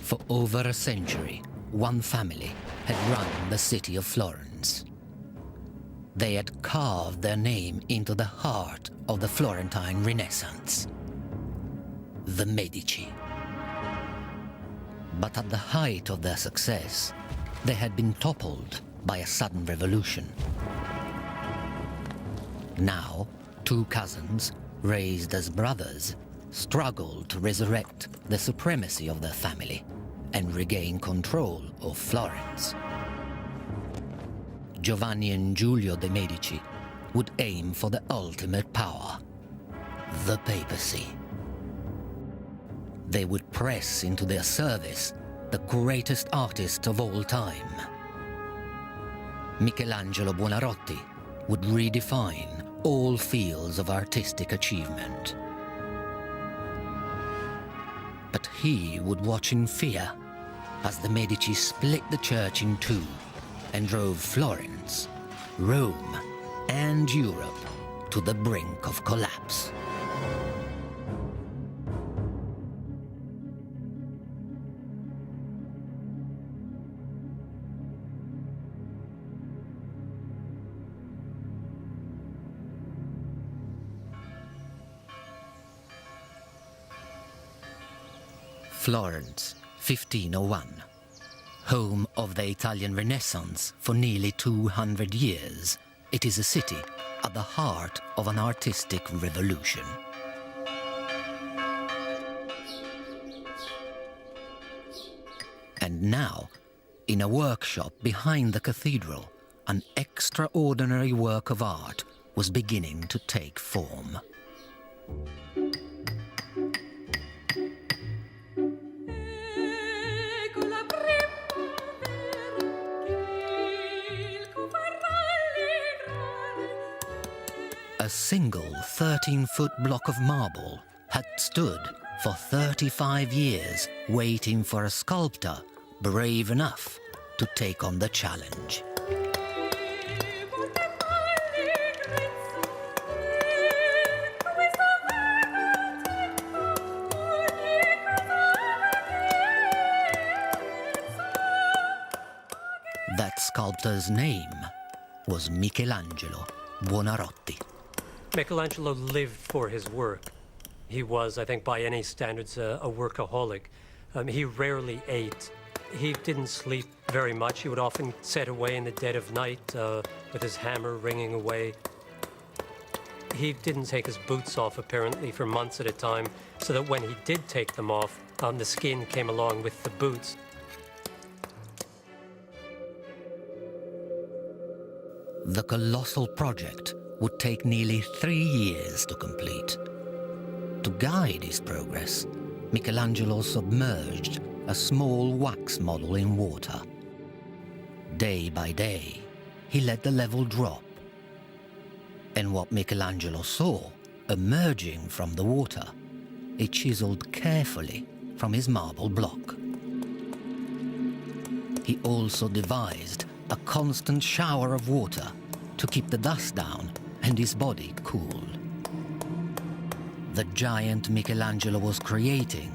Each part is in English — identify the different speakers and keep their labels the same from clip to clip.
Speaker 1: For over a century, one family had run the city of Florence. They had carved their name into the heart of the Florentine Renaissance. The Medici. But at the height of their success, they had been toppled by a sudden revolution. Now, two cousins, raised as brothers, struggled to resurrect the supremacy of their family and regain control of Florence. Giovanni and Giulio de' Medici would aim for the ultimate power, the papacy. They would press into their service the greatest artist of all time. Michelangelo Buonarroti would redefine all fields of artistic achievement. But he would watch in fear as the Medici split the church in two and drove Florence, Rome, and Europe to the brink of collapse. Florence, 1501. Home of the Italian Renaissance for nearly 200 years, it is a city at the heart of an artistic revolution. And now, in a workshop behind the cathedral, an extraordinary work of art was beginning to take form. A single 13-foot block of marble had stood for 35 years waiting for a sculptor brave enough to take on the challenge. That sculptor's name was Michelangelo Buonarroti.
Speaker 2: Michelangelo lived for his work. He was, I think, by any standards, a workaholic. He rarely ate. He didn't sleep very much. He would often sit away in the dead of night with his hammer ringing away. He didn't take his boots off, apparently, for months at a time, so that when he did take them off, the skin came along with the boots.
Speaker 1: The colossal project would take nearly 3 years to complete. To guide his progress, Michelangelo submerged a small wax model in water. Day by day, he let the level drop. And what Michelangelo saw emerging from the water, he chiseled carefully from his marble block. He also devised a constant shower of water to keep the dust down and his body cool. The giant Michelangelo was creating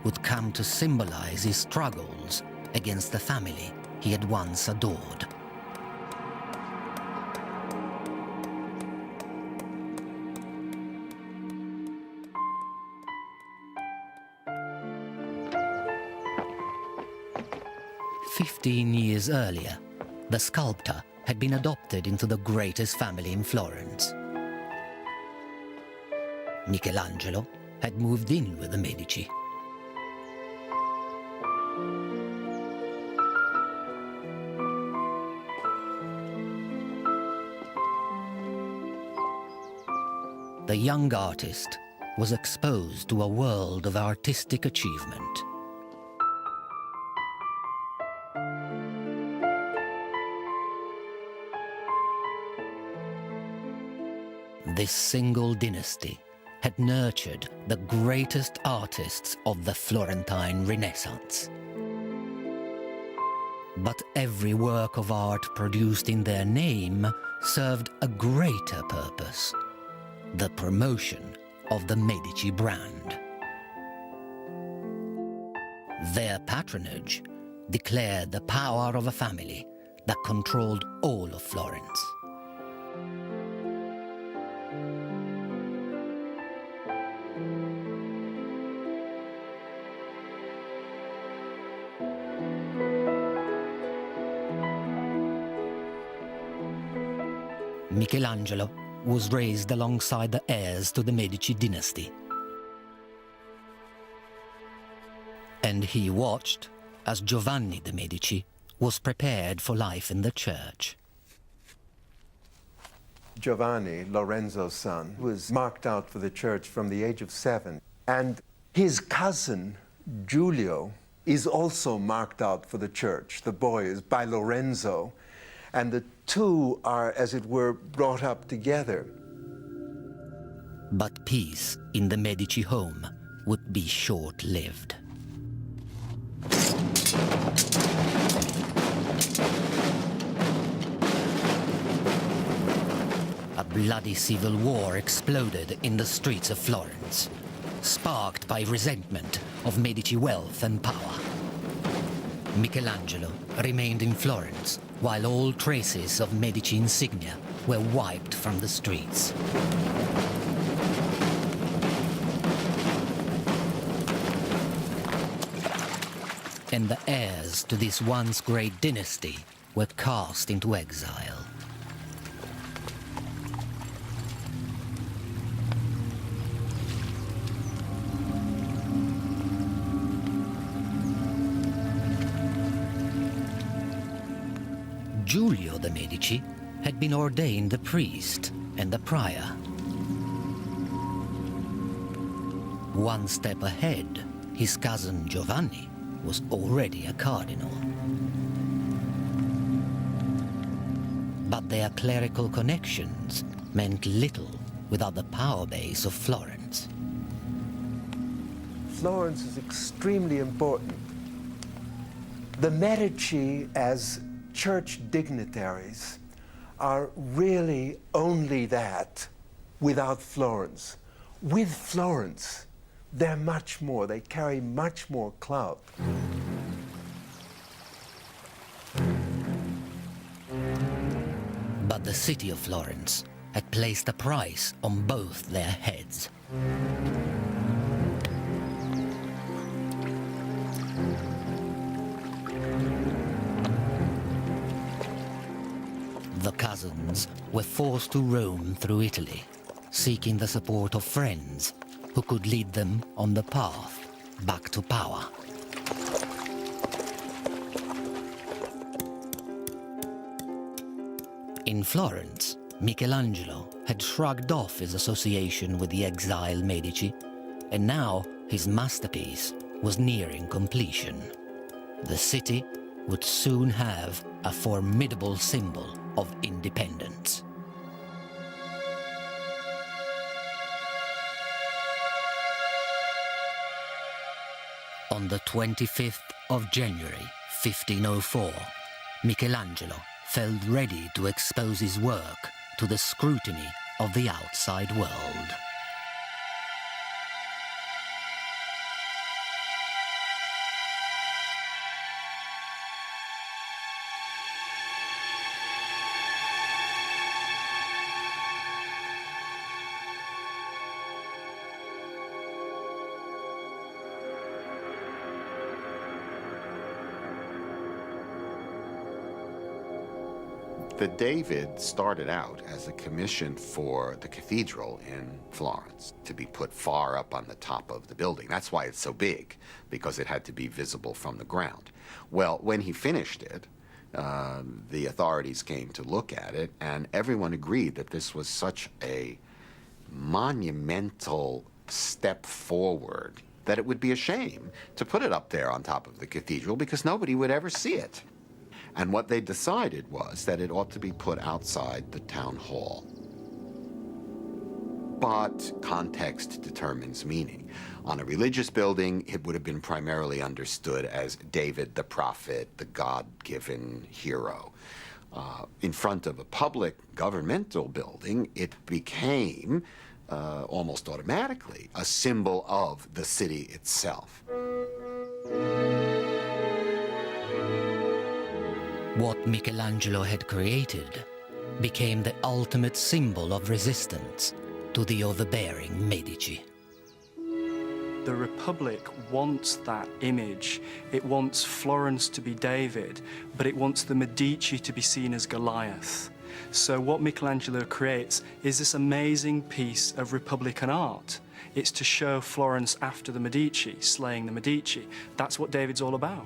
Speaker 1: would come to symbolize his struggles against the family he had once adored. "15 years earlier, the sculptor had been adopted into the greatest family in Florence. Michelangelo had moved in with the Medici. The young artist was exposed to a world of artistic achievement. This single dynasty had nurtured the greatest artists of the Florentine Renaissance. But every work of art produced in their name served a greater purpose: the promotion of the Medici brand. Their patronage declared the power of a family that controlled all of Florence. Michelangelo was raised alongside the heirs to the Medici dynasty. And he watched as Giovanni de' Medici was prepared for life in the church.
Speaker 3: Giovanni, Lorenzo's son, was marked out for the church from the age of 7. And his cousin, Giulio, is also marked out for the church. The boy is by Lorenzo. And the two are, as it were, brought up together.
Speaker 1: But peace in the Medici home would be short-lived. A bloody civil war exploded in the streets of Florence, sparked by resentment of Medici wealth and power. Michelangelo remained in Florence while all traces of Medici insignia were wiped from the streets. And the heirs to this once great dynasty were cast into exile. Giulio de' Medici had been ordained a priest and a prior. One step ahead, his cousin Giovanni was already a cardinal. But their clerical connections meant little without the power base of Florence.
Speaker 3: Florence is extremely important. The Medici, as church dignitaries, are really only that without Florence. With Florence, they're much more. They carry much more clout.
Speaker 1: But the city of Florence had placed a price on both their heads. The cousins were forced to roam through Italy, seeking the support of friends who could lead them on the path back to power. In Florence, Michelangelo had shrugged off his association with the exiled Medici, and now his masterpiece was nearing completion. The city would soon have a formidable symbol of independence. On the 25th of January, 1504, Michelangelo felt ready to expose his work to the scrutiny of the outside world.
Speaker 4: The David started out as a commission for the cathedral in Florence to be put far up on the top of the building. That's why it's so big, because it had to be visible from the ground. Well, when he finished it, the authorities came to look at it, and everyone agreed that this was such a monumental step forward that it would be a shame to put it up there on top of the cathedral because nobody would ever see it. And what they decided was that it ought to be put outside the town hall. But context determines meaning. On a religious building, it would have been primarily understood as David the prophet, the God-given hero. In front of a public governmental building, it became, almost automatically, a symbol of the city itself.
Speaker 1: What Michelangelo had created became the ultimate symbol of resistance to the overbearing Medici.
Speaker 5: The Republic wants that image. It wants Florence to be David, but it wants the Medici to be seen as Goliath. So what Michelangelo creates is this amazing piece of Republican art. It's to show Florence after the Medici, slaying the Medici. That's what David's all about.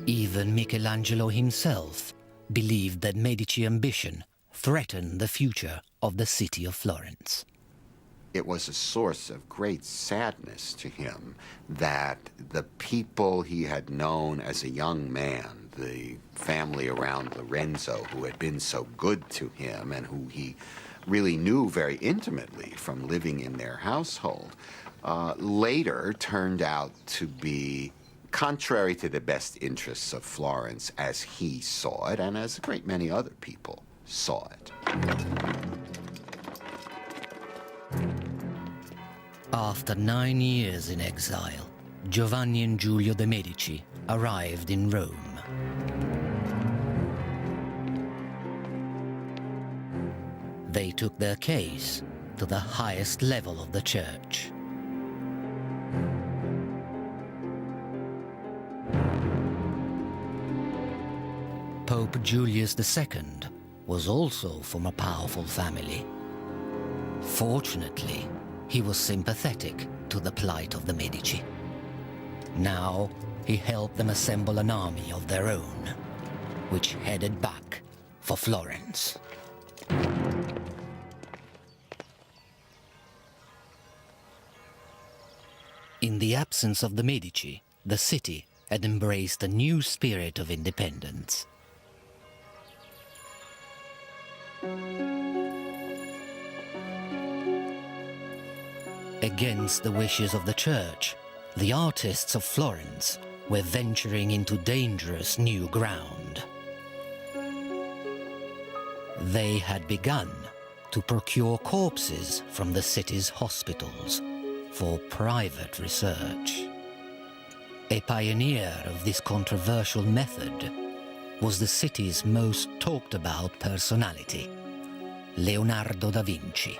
Speaker 1: Even Michelangelo himself believed that Medici ambition threatened the future of the city of Florence.
Speaker 4: It was a source of great sadness to him that the people he had known as a young man, the family around Lorenzo who had been so good to him and who he really knew very intimately from living in their household, later turned out to be contrary to the best interests of Florence as he saw it and as a great many other people saw it.
Speaker 1: After 9 years in exile, Giovanni and Giulio de' Medici arrived in Rome. They took their case to the highest level of the church. Pope Julius II was also from a powerful family. Fortunately, he was sympathetic to the plight of the Medici. Now, he helped them assemble an army of their own, which headed back for Florence. In the absence of the Medici, the city had embraced a new spirit of independence. Against the wishes of the church, the artists of Florence were venturing into dangerous new ground. They had begun to procure corpses from the city's hospitals for private research. A pioneer of this controversial method was the city's most talked about personality, Leonardo da Vinci.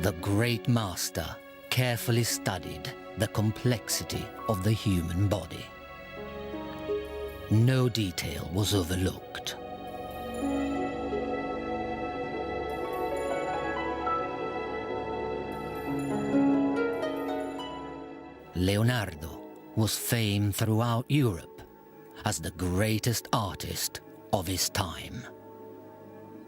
Speaker 1: The great master carefully studied the complexity of the human body. No detail was overlooked. Leonardo was famed throughout Europe as the greatest artist of his time.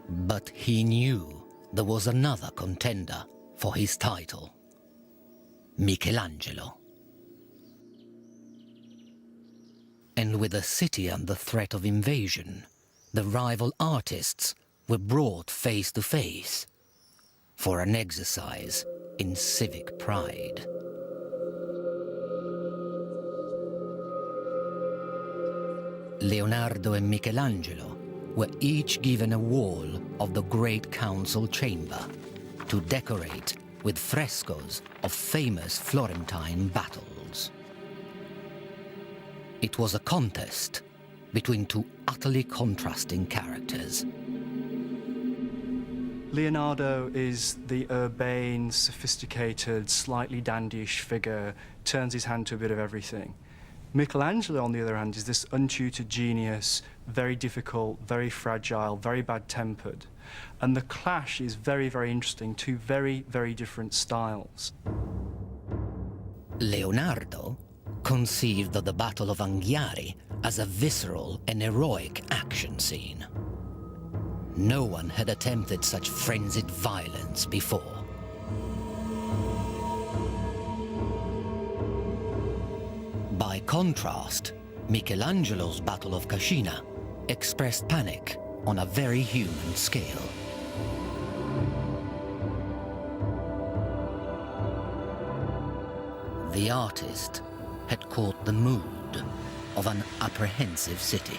Speaker 1: But he knew there was another contender for his title, Michelangelo. And with the city under threat of invasion, the rival artists were brought face to face for an exercise in civic pride. Leonardo and Michelangelo were each given a wall of the Great Council chamber to decorate with frescoes of famous Florentine battles. It was a contest between two utterly contrasting characters.
Speaker 5: Leonardo is the urbane, sophisticated, slightly dandyish figure, turns his hand to a bit of everything. Michelangelo, on the other hand, is this untutored genius, very difficult, very fragile, very bad-tempered. And the clash is very, very interesting, two very, very different styles.
Speaker 1: Leonardo conceived of the Battle of Anghiari as a visceral and heroic action scene. No one had attempted such frenzied violence before. By contrast, Michelangelo's Battle of Cascina expressed panic on a very human scale. The artist had caught the mood of an apprehensive city.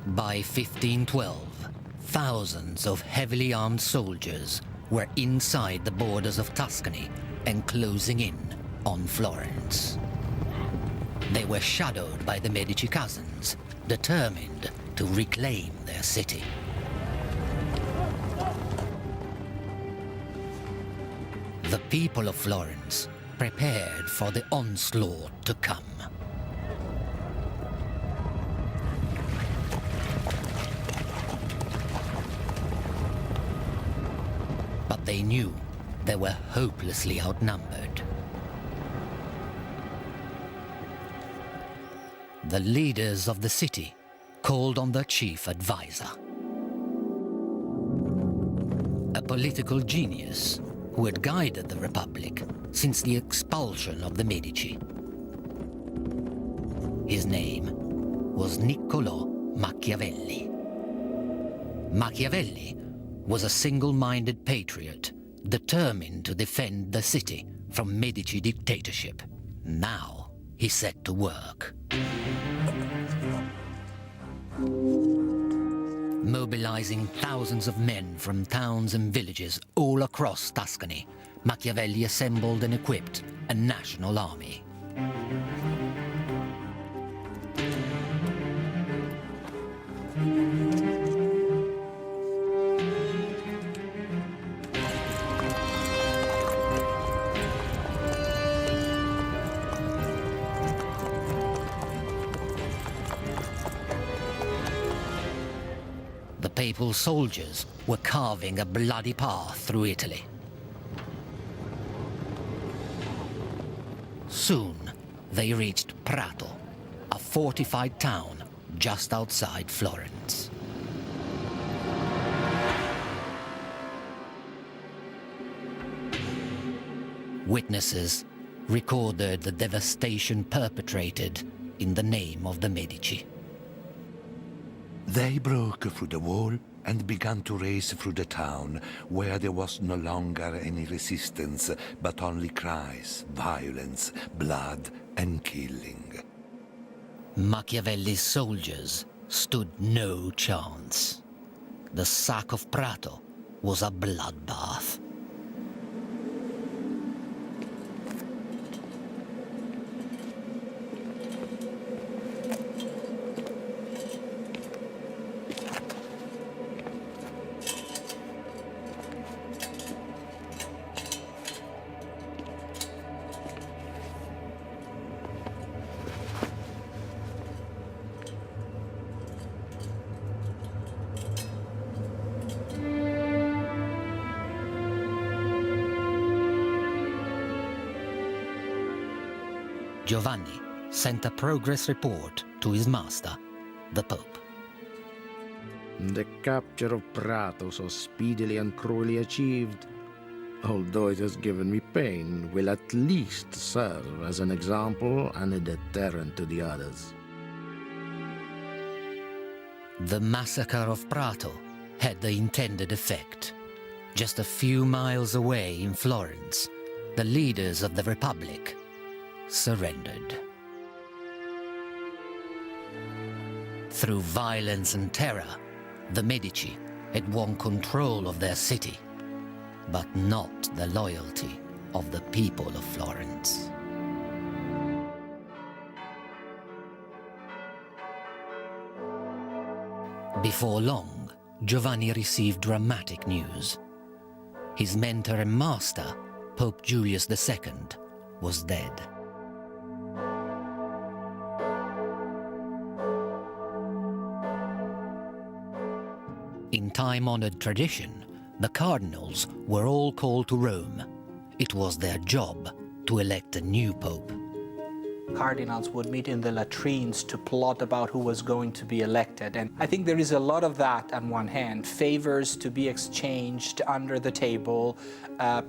Speaker 1: By 1512, Thousands of heavily armed soldiers were inside the borders of Tuscany and closing in on Florence. They were shadowed by the Medici cousins, determined to reclaim their city. The people of Florence prepared for the onslaught to come. But they knew they were hopelessly outnumbered. The leaders of the city called on their chief advisor, a political genius who had guided the Republic since the expulsion of the Medici. His name was Niccolò Machiavelli. Machiavelli was a single-minded patriot determined to defend the city from Medici dictatorship. Now he set to work. Mobilizing thousands of men from towns and villages all across Tuscany, Machiavelli assembled and equipped a national army. The papal soldiers were carving a bloody path through Italy. Soon, they reached Prato, a fortified town just outside Florence. Witnesses recorded the devastation perpetrated in the name of the Medici.
Speaker 6: They broke through the wall and began to race through the town, where there was no longer any resistance, but only cries, violence, blood, and killing.
Speaker 1: Machiavelli's soldiers stood no chance. The sack of Prato was a bloodbath. Giovanni sent a progress report to his master, the Pope.
Speaker 7: The capture of Prato, so speedily and cruelly achieved, although it has given me pain, will at least serve as an example and a deterrent to the others.
Speaker 1: The massacre of Prato had the intended effect. Just a few miles away in Florence, the leaders of the Republic surrendered. Through violence and terror, the Medici had won control of their city, but not the loyalty of the people of Florence. Before long, Giovanni received dramatic news. His mentor and master, Pope Julius II, was dead. In time-honored tradition, the cardinals were all called to Rome. It was their job to elect a new pope.
Speaker 8: Cardinals would meet in the latrines to plot about who was going to be elected. And I think there is a lot of that on one hand, favors to be exchanged under the table,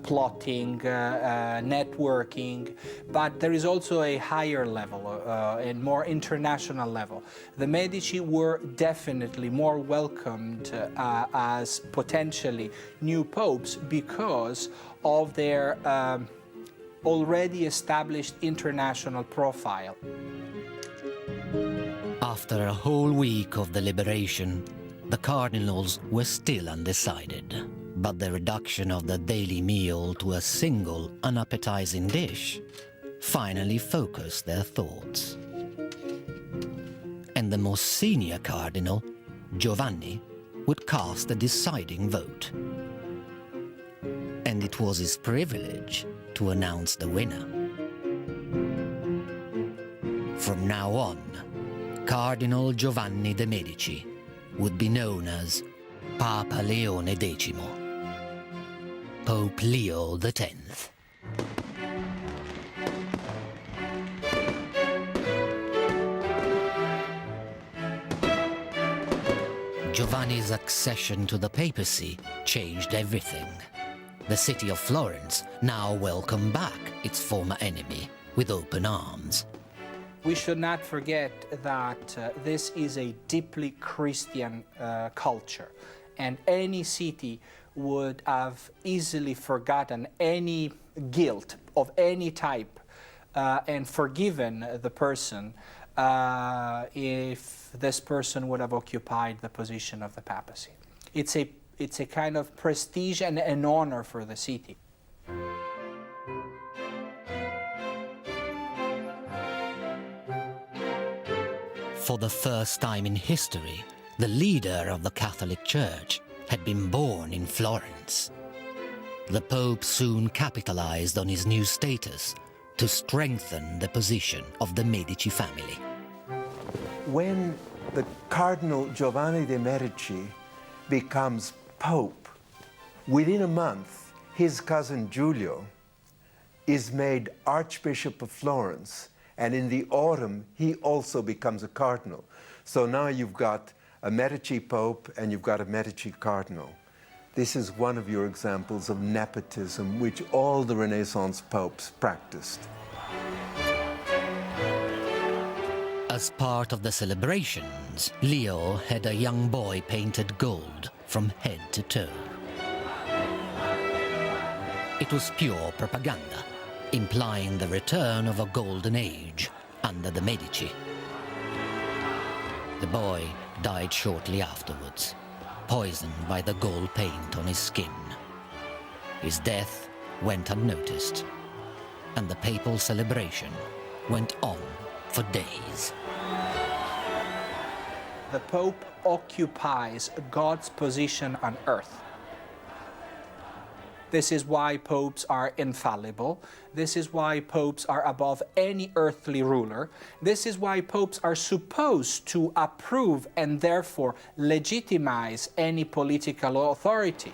Speaker 8: plotting, networking, but there is also a higher level, a more international level. The Medici were definitely more welcomed as potentially new popes because of their already established international profile.
Speaker 1: After a whole week of deliberation, the cardinals were still undecided, but the reduction of the daily meal to a single unappetizing dish finally focused their thoughts. And the most senior cardinal, Giovanni, would cast the deciding vote. And it was his privilege to announce the winner. From now on, Cardinal Giovanni de' Medici would be known as Papa Leone X, Pope Leo X. Giovanni's accession to the papacy changed everything. The city of Florence now welcomed back its former enemy with open arms.
Speaker 8: We should not forget that this is a deeply Christian culture, and any city would have easily forgotten any guilt of any type and forgiven the person if this person would have occupied the position of the papacy. It's a kind of prestige and an honor for the city.
Speaker 1: For the first time in history, the leader of the Catholic Church had been born in Florence. The Pope soon capitalized on his new status to strengthen the position of the Medici family.
Speaker 3: When the Cardinal Giovanni de' Medici becomes Pope, within a month, his cousin Giulio is made Archbishop of Florence, and in the autumn, he also becomes a cardinal. So now you've got a Medici Pope and you've got a Medici Cardinal. This is one of your examples of nepotism, which all the Renaissance popes practiced.
Speaker 1: As part of the celebrations, Leo had a young boy painted gold from head to toe. It was pure propaganda, implying the return of a golden age under the Medici. The boy died shortly afterwards, poisoned by the gold paint on his skin. His death went unnoticed, and the papal celebration went on for days.
Speaker 8: The Pope occupies God's position on earth. This is why popes are infallible. This is why popes are above any earthly ruler. This is why popes are supposed to approve and therefore legitimize any political authority.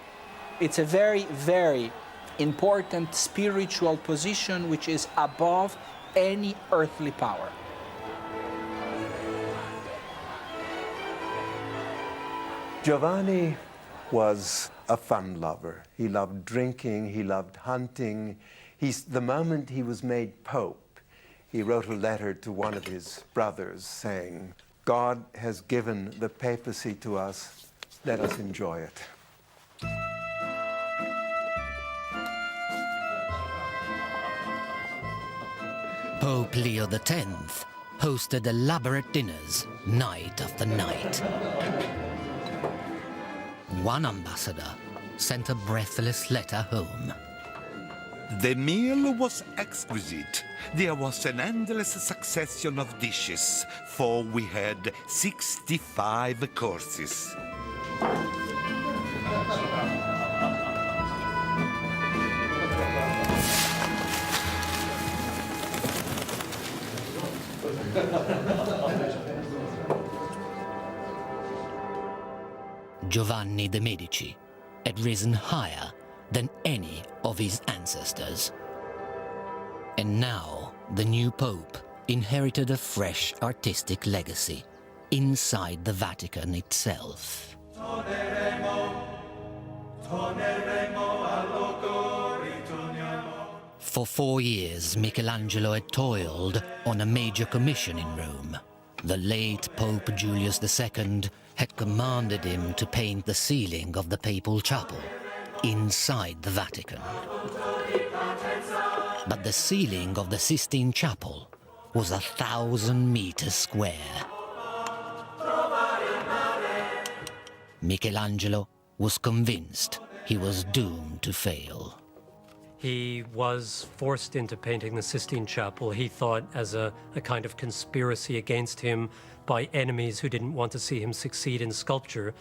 Speaker 8: It's a very, very important spiritual position which is above any earthly power.
Speaker 3: Giovanni was a fun lover. He loved drinking, he loved hunting. The moment he was made Pope, he wrote a letter to one of his brothers saying, "God has given the papacy to us, let us enjoy it."
Speaker 1: Pope Leo X hosted elaborate dinners night after night. One ambassador sent a breathless letter home.
Speaker 6: The meal was exquisite. There was an endless succession of dishes, for we had 65 courses.
Speaker 1: Giovanni de' Medici had risen higher than any of his ancestors. And now the new Pope inherited a fresh artistic legacy inside the Vatican itself. For 4 years, Michelangelo had toiled on a major commission in Rome. The late Pope Julius II had commanded him to paint the ceiling of the papal chapel inside the Vatican. But the ceiling of the Sistine Chapel was 1,000 meters square. Michelangelo was convinced he was doomed to fail.
Speaker 2: He was forced into painting the Sistine Chapel, he thought, as a kind of conspiracy against him by enemies who didn't want to see him succeed in sculpture.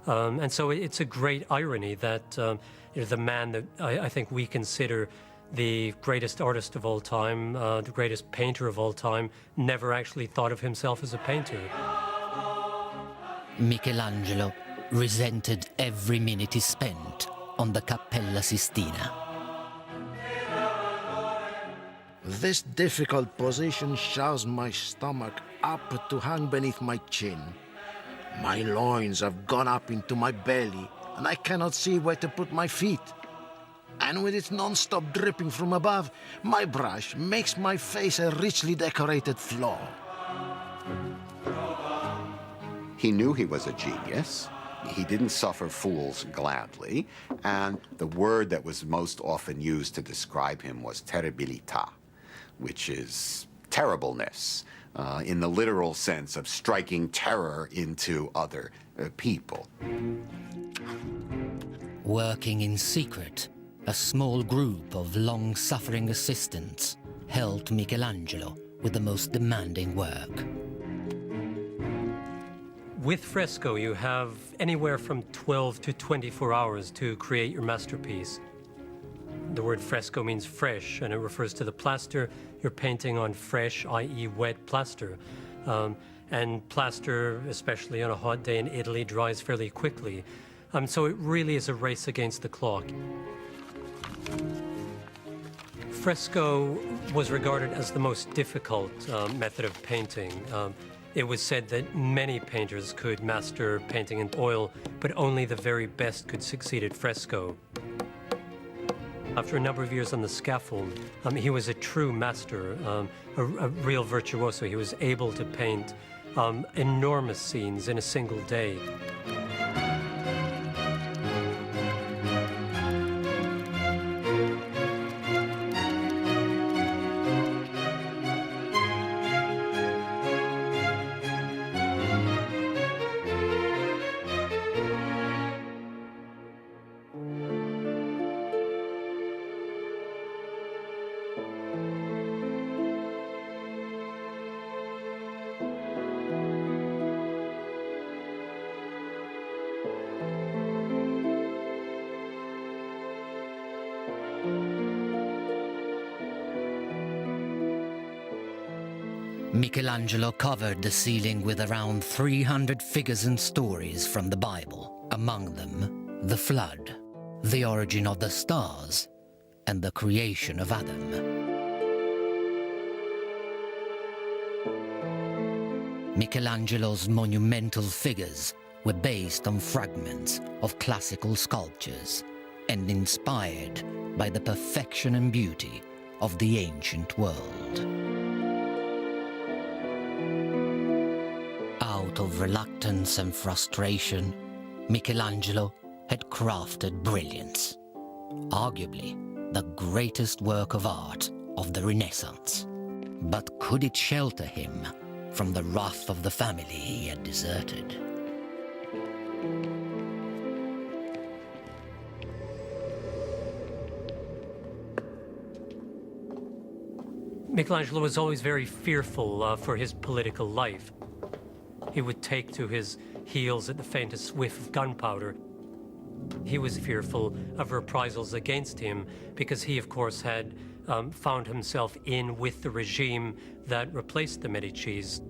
Speaker 2: And so it's a great irony that the man that I think we consider the greatest artist of all time, the greatest painter of all time, never actually thought of himself as a painter.
Speaker 1: Michelangelo resented every minute he spent on the Cappella Sistina.
Speaker 7: This difficult position shoves my stomach up to hang beneath my chin. My loins have gone up into my belly, and I cannot see where to put my feet. And with its non-stop dripping from above, my brush makes my face a richly decorated floor.
Speaker 4: He knew he was a genius. He didn't suffer fools gladly, and the word that was most often used to describe him was terribilità, which is terribleness, in the literal sense of striking terror into other people.
Speaker 1: Working in secret, a small group of long-suffering assistants helped Michelangelo with the most demanding work.
Speaker 2: With fresco, you have anywhere from 12 to 24 hours to create your masterpiece. The word fresco means fresh, and it refers to the plaster you're painting on fresh, i.e. wet plaster. And plaster, especially on a hot day in Italy, dries fairly quickly. So it really is a race against the clock. Fresco was regarded as the most difficult method of painting. It was said that many painters could master painting in oil, but only the very best could succeed at fresco. After a number of years on the scaffold, he was a true master, a real virtuoso. He was able to paint enormous scenes in a single day.
Speaker 1: Michelangelo covered the ceiling with around 300 figures and stories from the Bible, among them the flood, the origin of the stars, and the creation of Adam. Michelangelo's monumental figures were based on fragments of classical sculptures and inspired by the perfection and beauty of the ancient world. Out of reluctance and frustration, Michelangelo had crafted brilliance, arguably the greatest work of art of the Renaissance. But could it shelter him from the wrath of the family he had deserted?
Speaker 2: Michelangelo was always very fearful for his political life. He would take to his heels at the faintest whiff of gunpowder. He was fearful of reprisals against him because he, of course, had found himself in with the regime that replaced the Medicis.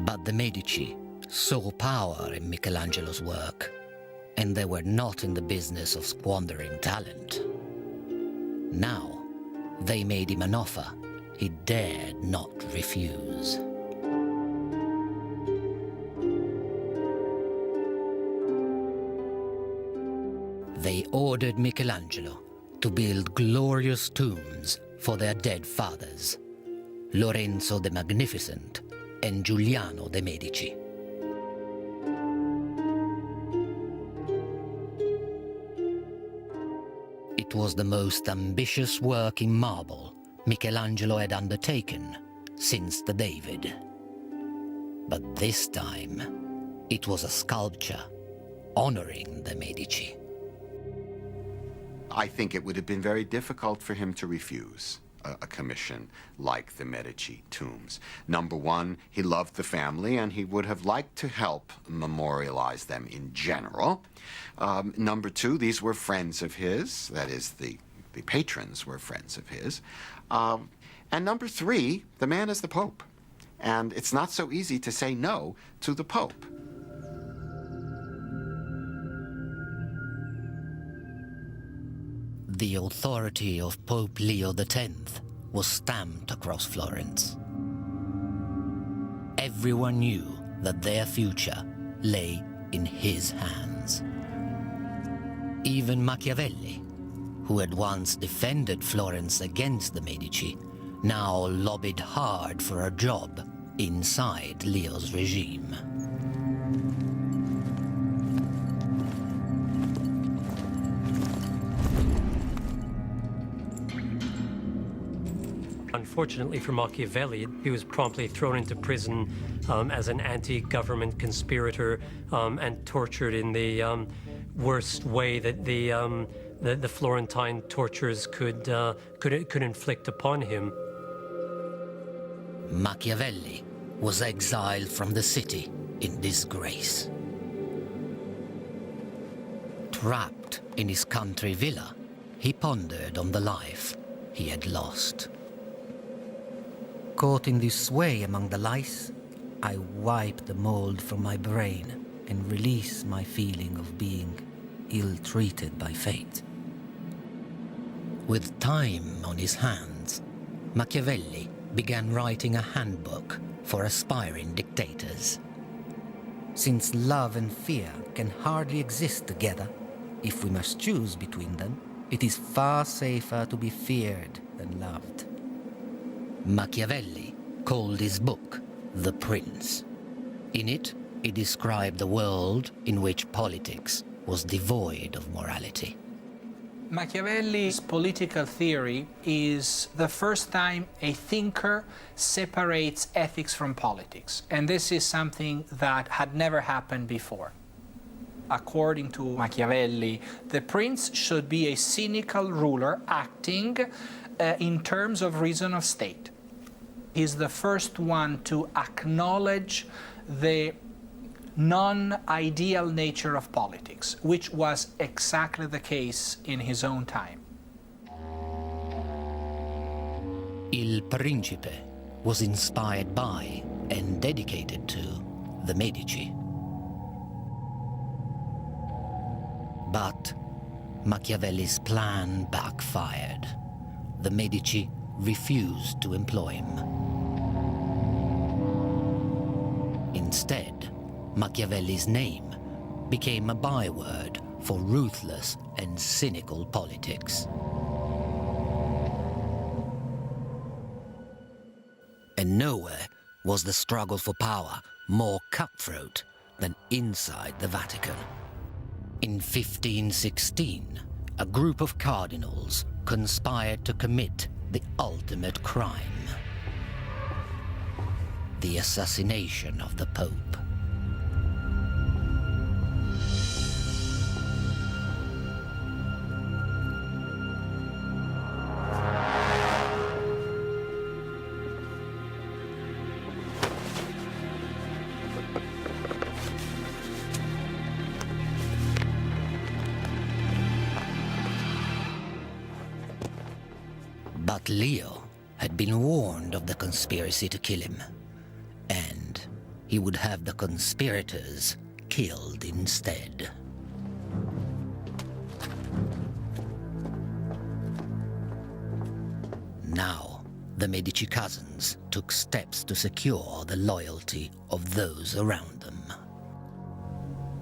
Speaker 1: But the Medici saw power in Michelangelo's work, and they were not in the business of squandering talent. Now, they made him an offer he dared not refuse. They ordered Michelangelo to build glorious tombs for their dead fathers, Lorenzo the Magnificent and Giuliano de' Medici. It was the most ambitious work in marble Michelangelo had undertaken since the David. But this time, it was a sculpture honoring the Medici.
Speaker 4: I think it would have been very difficult for him to refuse a commission like the Medici tombs. Number one, he loved the family and he would have liked to help memorialize them in general. Number two, these were friends of his, that is, the patrons were friends of his. And number three, the man is the Pope. And it's not so easy to say no to the Pope.
Speaker 1: The authority of Pope Leo X was stamped across Florence. Everyone knew that their future lay in his hands. Even Machiavelli, who had once defended Florence against the Medici, now lobbied hard for a job inside Leo's regime.
Speaker 2: Unfortunately for Machiavelli, he was promptly thrown into prison as an anti-government conspirator and tortured in the worst way that the Florentine tortures could inflict upon him.
Speaker 1: Machiavelli was exiled from the city in disgrace. Trapped in his country villa, he pondered on the life he had lost. Caught in this sway among the lice, I wipe the mold from my brain and release my feeling of being ill-treated by fate. With time on his hands, Machiavelli began writing a handbook for aspiring dictators. Since love and fear can hardly exist together, if we must choose between them, it is far safer to be feared than loved. Machiavelli called his book The Prince. In it, he described a world in which politics was devoid of morality.
Speaker 8: Machiavelli's political theory is the first time a thinker separates ethics from politics. And this is something that had never happened before. According to Machiavelli, the prince should be a cynical ruler acting in terms of reason of state. He's the first one to acknowledge the non-ideal nature of politics, which was exactly the case in his own time.
Speaker 1: Il Principe was inspired by and dedicated to the Medici. But Machiavelli's plan backfired. The Medici refused to employ him. Instead, Machiavelli's name became a byword for ruthless and cynical politics. And nowhere was the struggle for power more cutthroat than inside the Vatican. In 1516, a group of cardinals conspired to commit the ultimate crime: the assassination of the Pope. But Leo had been warned of the conspiracy to kill him, and he would have the conspirators killed instead. Now, the Medici cousins took steps to secure the loyalty of those around them.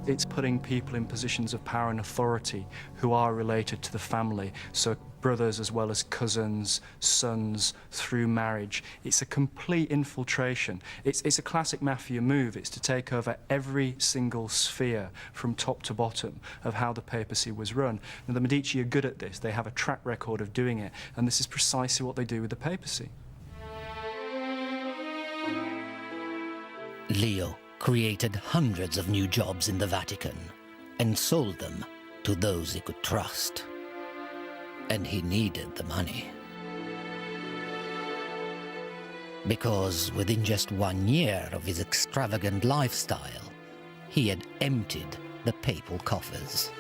Speaker 5: It's putting people in positions of power and authority who are related to the family. So brothers as well as cousins, sons, through marriage. It's a complete infiltration. It's a classic mafia move. It's to take over every single sphere from top to bottom of how the papacy was run. And the Medici are good at this. They have a track record of doing it, and this is precisely what they do with the papacy.
Speaker 1: Leo created hundreds of new jobs in the Vatican and sold them to those he could trust. And he needed the money. Because within just 1 year of his extravagant lifestyle, he had emptied the papal coffers.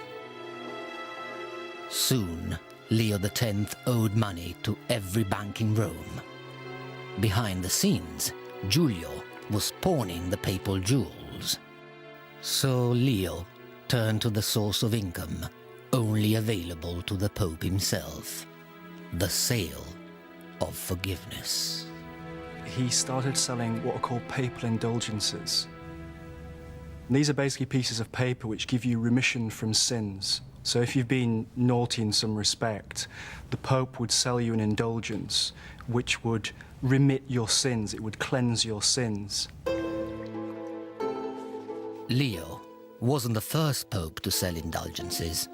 Speaker 1: Soon, Leo X owed money to every bank in Rome. Behind the scenes, Giulio was pawning the papal jewels. So Leo turned to the source of income only available to the Pope himself, the sale of forgiveness.
Speaker 5: He started selling what are called papal indulgences. And these are basically pieces of paper which give you remission from sins. So if you've been naughty in some respect, the Pope would sell you an indulgence which would remit your sins, it would cleanse your sins.
Speaker 1: Leo wasn't the first Pope to sell indulgences,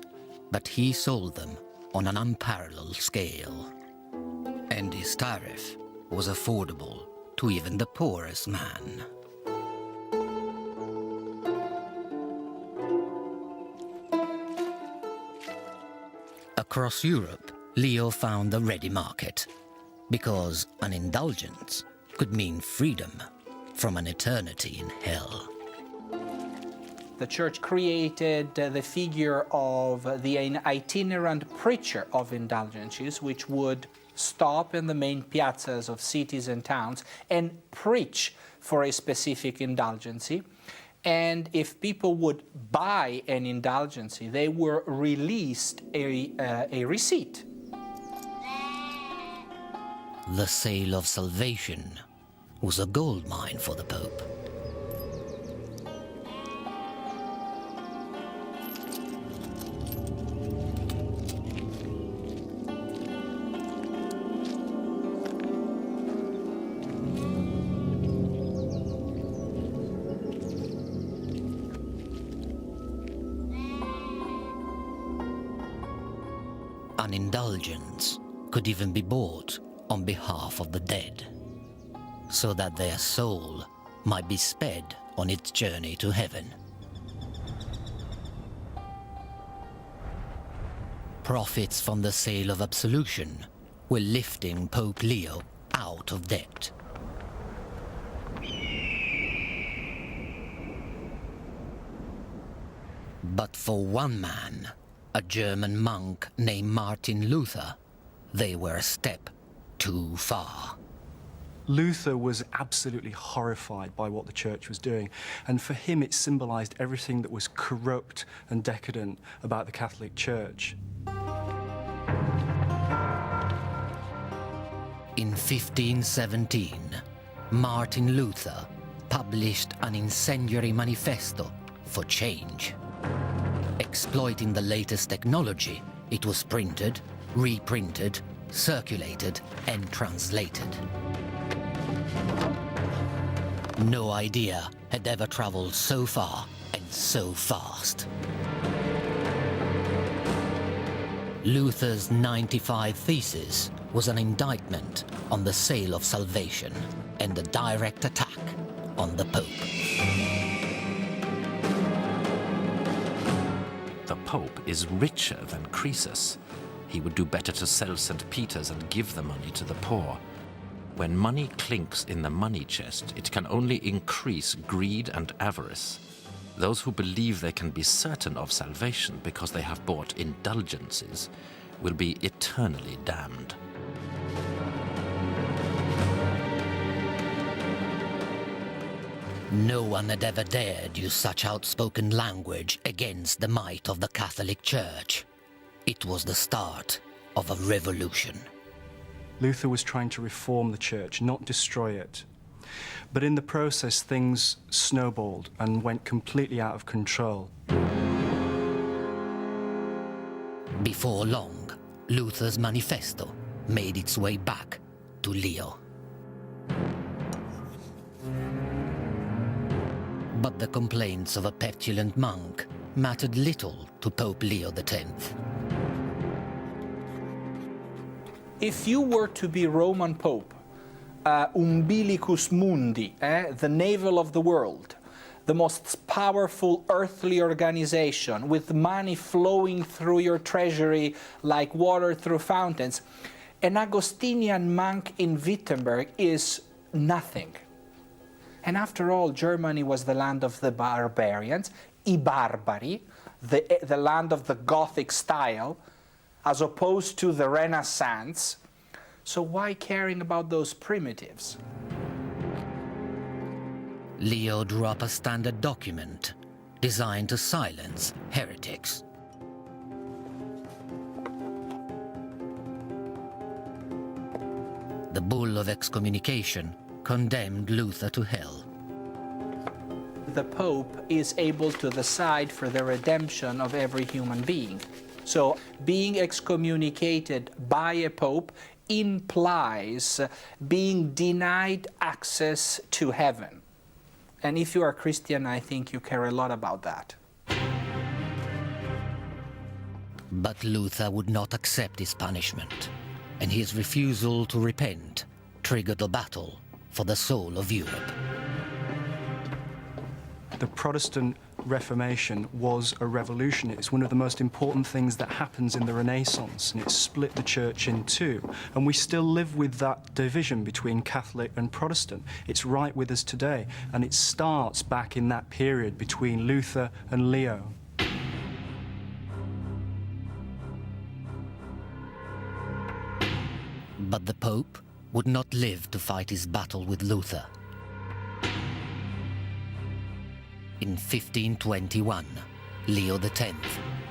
Speaker 1: but he sold them on an unparalleled scale. And his tariff was affordable to even the poorest man. Across Europe, Leo found a ready market, because an indulgence could mean freedom from an eternity in hell.
Speaker 8: The church created the figure of the itinerant preacher of indulgences, which would stop in the main piazzas of cities and towns and preach for a specific indulgency. And if people would buy an indulgency, they were released a receipt.
Speaker 1: The sale of salvation was a goldmine for the Pope. An indulgence could even be bought on behalf of the dead, so that their soul might be sped on its journey to heaven. Profits from the sale of absolution were lifting Pope Leo out of debt. But for one man, a German monk named Martin Luther, they were a step too far.
Speaker 5: Luther was absolutely horrified by what the church was doing, and for him it symbolized everything that was corrupt and decadent about the Catholic Church.
Speaker 1: In 1517, Martin Luther published an incendiary manifesto for change. Exploiting the latest technology, it was printed, reprinted, circulated, and translated. No idea had ever traveled so far and so fast. Luther's 95 Theses was an indictment on the sale of salvation and a direct attack on the Pope.
Speaker 9: The Pope is richer than Croesus. He would do better to sell St. Peter's and give the money to the poor. When money clinks in the money chest, it can only increase greed and avarice. Those who believe they can be certain of salvation because they have bought indulgences will be eternally damned.
Speaker 1: No one had ever dared use such outspoken language against the might of the Catholic Church. It was the start of a revolution.
Speaker 5: Luther was trying to reform the church, not destroy it. But in the process, things snowballed and went completely out of control.
Speaker 1: Before long, Luther's manifesto made its way back to Leo. But the complaints of a petulant monk mattered little to Pope Leo X.
Speaker 8: If you were to be Roman Pope, umbilicus mundi, the navel of the world, the most powerful earthly organization with money flowing through your treasury like water through fountains, an Augustinian monk in Wittenberg is nothing. And after all, Germany was the land of the barbarians, I barbari, the land of the Gothic style, as opposed to the Renaissance. So why caring about those primitives?
Speaker 1: Leo drew up a standard document designed to silence heretics. The bull of excommunication condemned Luther to hell.
Speaker 8: The Pope is able to decide for the redemption of every human being. So being excommunicated by a Pope implies being denied access to heaven. And if you are Christian, I think you care a lot about that.
Speaker 1: But Luther would not accept his punishment, and his refusal to repent triggered a battle for the soul of Europe.
Speaker 5: The Protestant Reformation was a revolution. It's one of the most important things that happens in the Renaissance, and it split the church in two. And we still live with that division between Catholic and Protestant. It's right with us today, and it starts back in that period between Luther and Leo.
Speaker 1: But the Pope would not live to fight his battle with Luther. In 1521, Leo X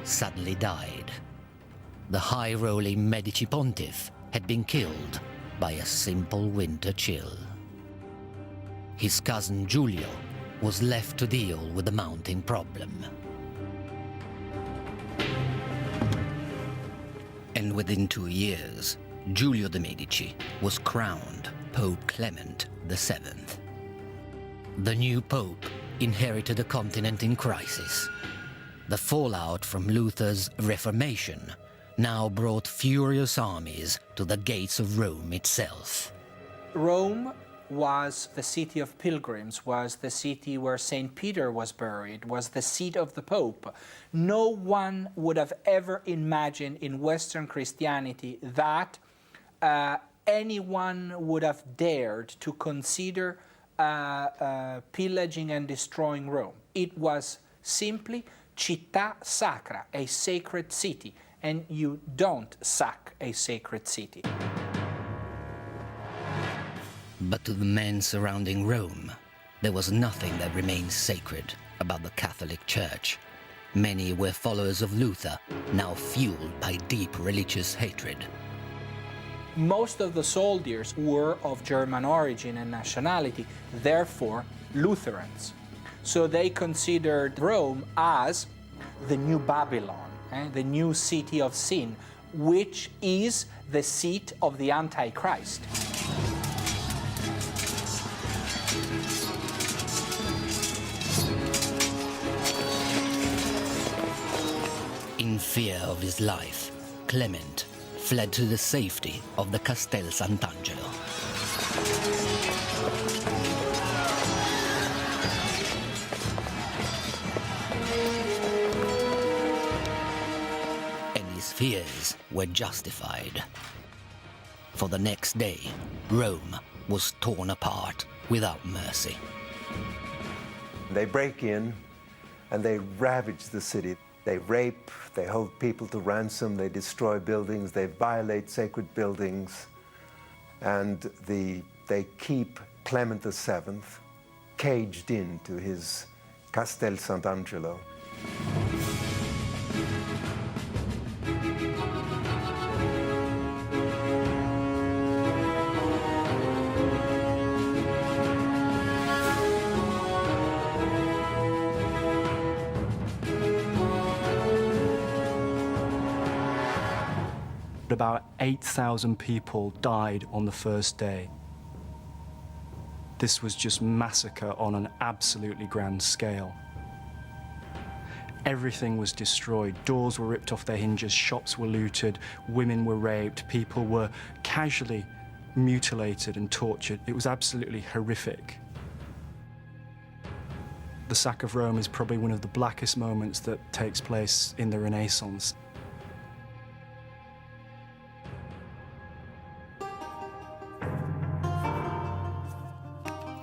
Speaker 1: suddenly died. The high-rolling Medici pontiff had been killed by a simple winter chill. His cousin Giulio was left to deal with the mounting problem. And within 2 years, Giulio de' Medici was crowned Pope Clement VII. The new pope inherited a continent in crisis. The fallout from Luther's Reformation now brought furious armies to the gates of Rome itself.
Speaker 8: Rome was the city of pilgrims, was the city where St. Peter was buried, was the seat of the Pope. No one would have ever imagined in Western Christianity that anyone would have dared to consider pillaging and destroying Rome. It was simply città sacra, a sacred city, and you don't sack a sacred city.
Speaker 1: But to the men surrounding Rome, there was nothing that remained sacred about the Catholic Church. Many were followers of Luther, now fueled by deep religious hatred.
Speaker 8: Most of the soldiers were of German origin and nationality, therefore Lutherans. So they considered Rome as the new Babylon, the new city of sin, which is the seat of the Antichrist.
Speaker 1: In fear of his life, Clement fled to the safety of the Castel Sant'Angelo. And his fears were justified. For the next day, Rome was torn apart without mercy.
Speaker 3: They break in and they ravage the city. They rape, they hold people to ransom, they destroy buildings, they violate sacred buildings, and they keep Clement VII caged into his Castel Sant'Angelo.
Speaker 5: The about 8,000 people died on the first day. This was just massacre on an absolutely grand scale. Everything was destroyed. Doors were ripped off their hinges, shops were looted, women were raped, people were casually mutilated and tortured. It was absolutely horrific. The sack of Rome is probably one of the blackest moments that takes place in the Renaissance.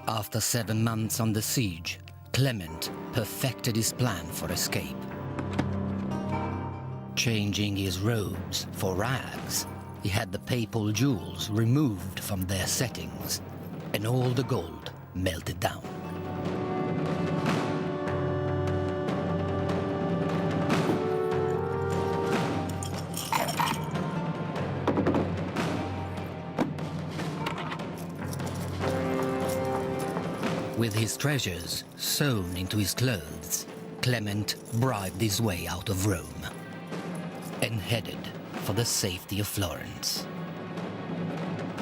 Speaker 1: After 7 months on the siege, Clement perfected his plan for escape. Changing his robes for rags, he had the papal jewels removed from their settings, and all the gold melted down. With his treasures sewn into his clothes, Clement bribed his way out of Rome and headed for the safety of Florence.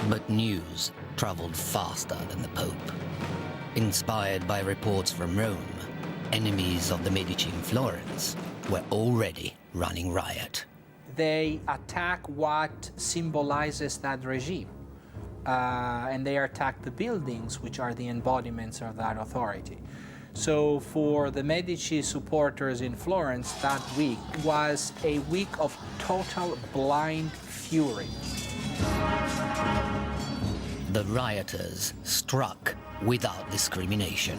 Speaker 1: But news traveled faster than the Pope. Inspired by reports from Rome, enemies of the Medici in Florence were already running riot.
Speaker 8: They attack what symbolizes that regime. And they attack the buildings, which are the embodiments of that authority. So for the Medici supporters in Florence, that week was a week of total blind fury.
Speaker 1: The rioters struck without discrimination.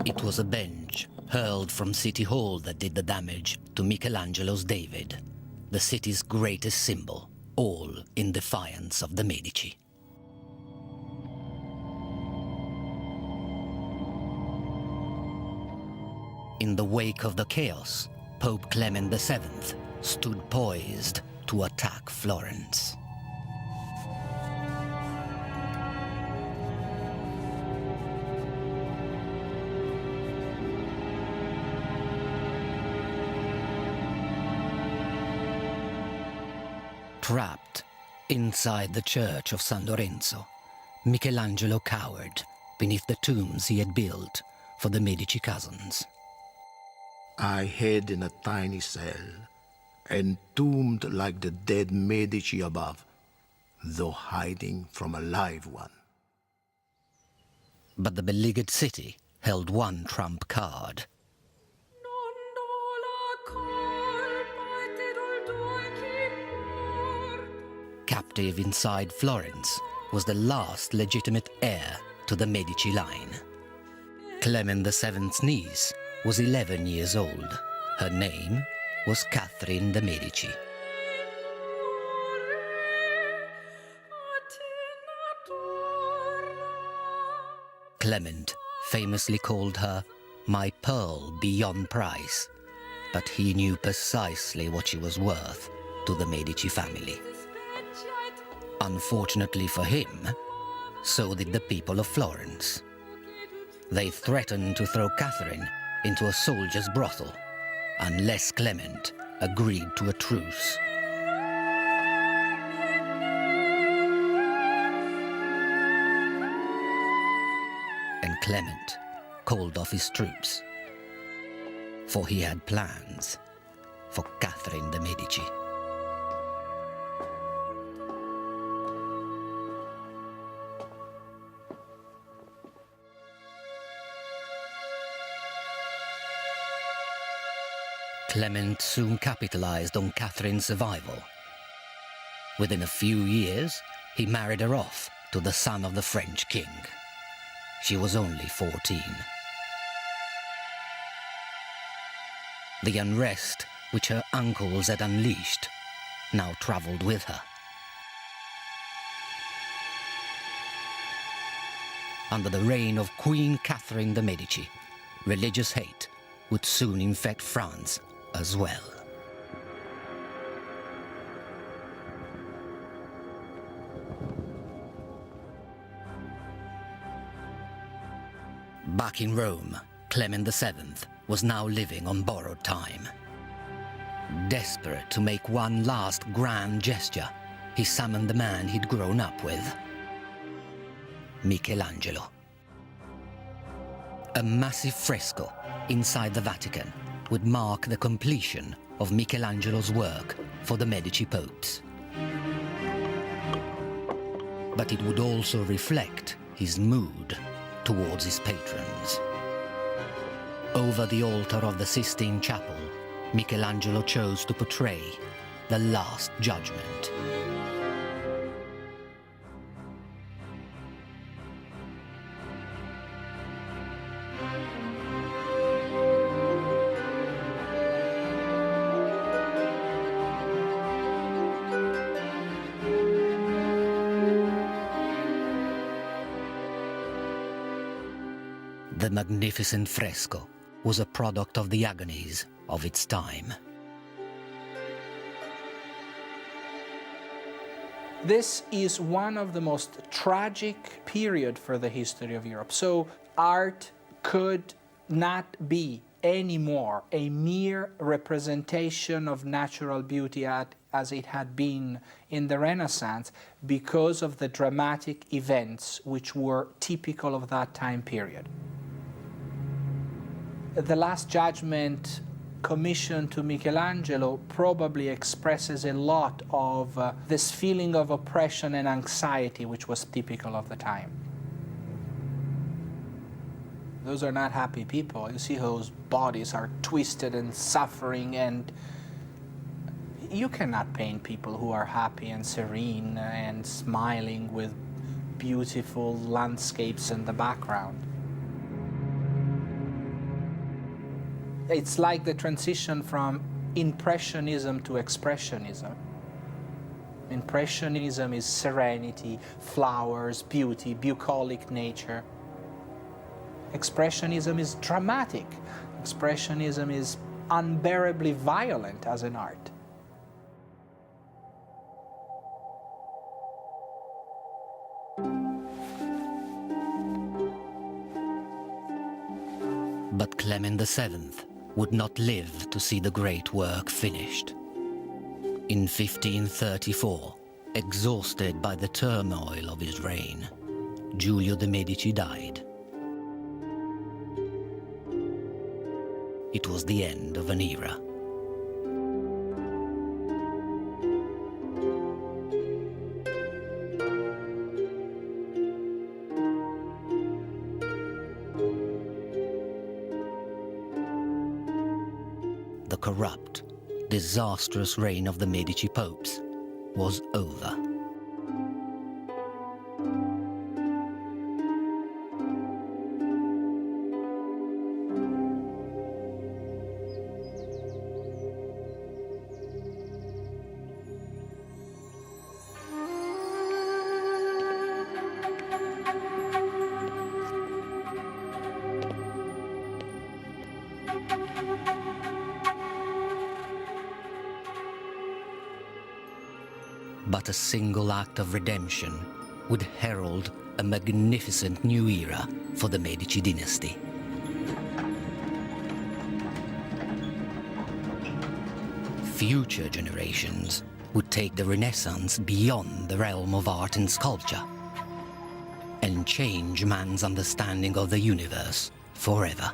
Speaker 1: It was a bench hurled from City Hall that did the damage to Michelangelo's David, the city's greatest symbol, all in defiance of the Medici. In the wake of the chaos, Pope Clement VII stood poised to attack Florence. Trapped inside the church of San Lorenzo, Michelangelo cowered beneath the tombs he had built for the Medici cousins.
Speaker 7: I hid in a tiny cell, entombed like the dead Medici above, though hiding from a live one.
Speaker 1: But the beleaguered city held one trump card. Captive inside Florence was the last legitimate heir to the Medici line. Clement VII's niece was 11 years old. Her name was Catherine de' Medici. Clement famously called her "my pearl beyond price," but he knew precisely what she was worth to the Medici family. Unfortunately for him, so did the people of Florence. They threatened to throw Catherine into a soldier's brothel unless Clement agreed to a truce. And Clement called off his troops, for he had plans for Catherine de' Medici. Clement soon capitalized on Catherine's survival. Within a few years, he married her off to the son of the French king. She was only 14. The unrest which her uncles had unleashed now traveled with her. Under the reign of Queen Catherine de' Medici, religious hate would soon infect France as well. Back in Rome, Clement VII was now living on borrowed time. Desperate to make one last grand gesture, he summoned the man he'd grown up with, Michelangelo. A massive fresco inside the Vatican would mark the completion of Michelangelo's work for the Medici popes. But it would also reflect his mood towards his patrons. Over the altar of the Sistine Chapel, Michelangelo chose to portray the Last Judgment. The magnificent fresco was a product of the agonies of its time.
Speaker 8: This is one of the most tragic periods for the history of Europe. So art could not be anymore a mere representation of natural beauty as it had been in the Renaissance because of the dramatic events which were typical of that time period. The Last Judgment commissioned to Michelangelo probably expresses a lot of this feeling of oppression and anxiety which was typical of the time. Those are not happy people. You see those bodies are twisted and suffering, and you cannot paint people who are happy and serene and smiling with beautiful landscapes in the background. It's like the transition from Impressionism to Expressionism. Impressionism is serenity, flowers, beauty, bucolic nature. Expressionism is dramatic. Expressionism is unbearably violent as an art.
Speaker 1: But Clement VII would not live to see the great work finished. In 1534, exhausted by the turmoil of his reign, Giulio de' Medici died. It was the end of an era. The corrupt, disastrous reign of the Medici popes was over. But a single act of redemption would herald a magnificent new era for the Medici dynasty. Future generations would take the Renaissance beyond the realm of art and sculpture and change man's understanding of the universe forever.